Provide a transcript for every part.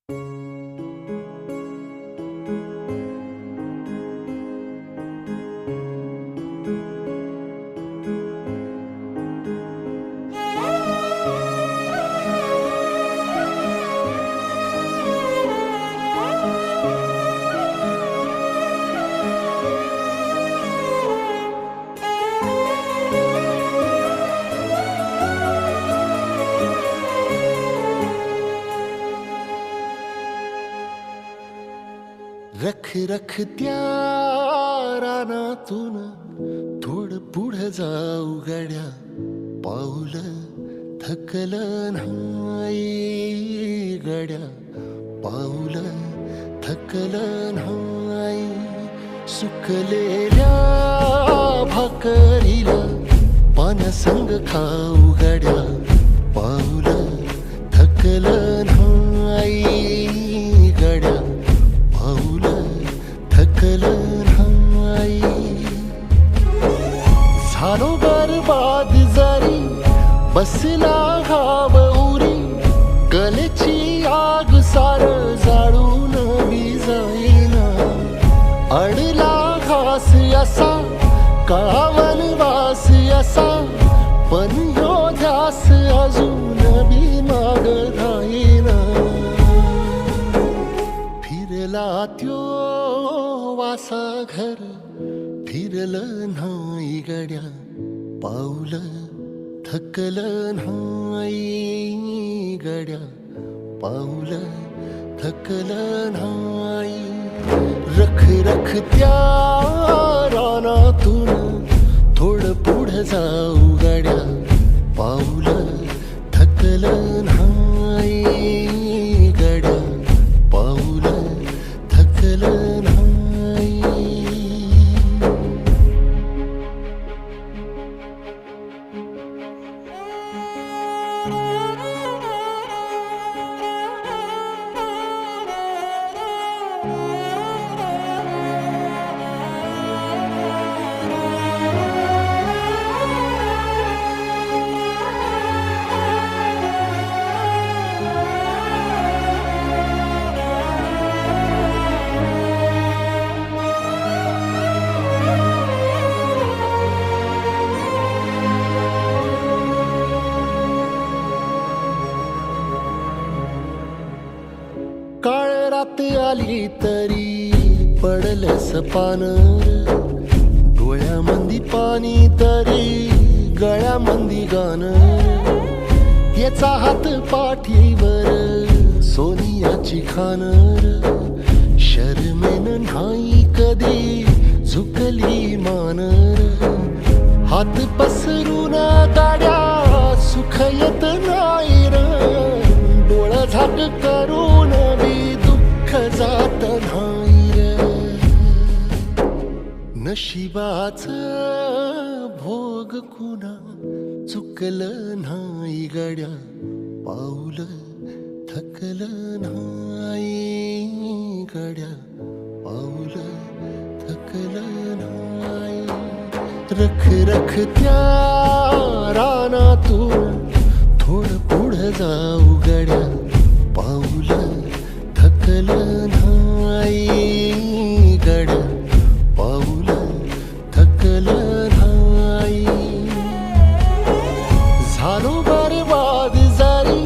रख रख त्या रानातून थोडं पुढं जाऊ गड्या, पाऊल थकलं नाही गड्या, पाऊल थकलं नाही. सुकलेल्या भाकरीला पाण्यासंग खाऊ गड्या, पाऊल थकलं नाही गड्या, पाऊल थकलं नाही. झालो बरबाद जरी बसला घाव उरी, कलेची आग सार जाळून विजाईना. अडला घास असा काळा वनवास असा, पण ह्यो ध्यास अजून बी माग राहीना. फिरला त्यो वासा घर फिरलं नाही गड्या, पाऊल थकलं नाही गड्या, पाऊल थकलं नाही. रख रख त्या रानातून थोडं पुढं जाऊ गड्या, पाऊल थकलं नाही गड्या, पाऊल थकलं नाही. काळ रात आली तरी पडलंस पान, डोळ्यामंदी पाणी तरी गळ्यामंदी गाणं. याचा हात पाठीवर सोनियाची खानर, शर्मेन नाही कधी झुकली मानर. हात पसरून गाड्या सुख येत नाही र, डोळा झाक करून बी दुःख जात नाही रे. नशिबाच भोग कुणा चुकलं नाही गड्या, पाऊल थकलं नाही गड्या, पाऊल थकलं नाही. रख रख त्या रानातून थोडं पुढं जाऊ गड्या, पाऊल थकलं नाही गड्या, पाऊल थकलं नाही. झालो बरबाद जरी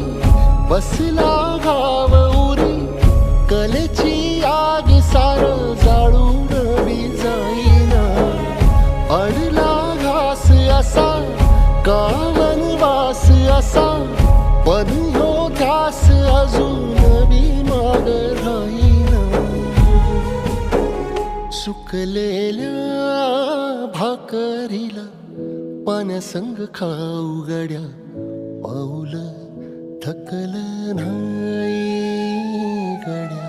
बसला घाव उरी, कलेची आग सार जाळून विजाईना. अडला घास असा का वनवास असा, पण ह्यो ध्यास अजून बी माग राहीना. सुकलेल्या भाकरीला पाण्यासंग खाऊ गड्या, पाऊल थकलं नाही गड्या.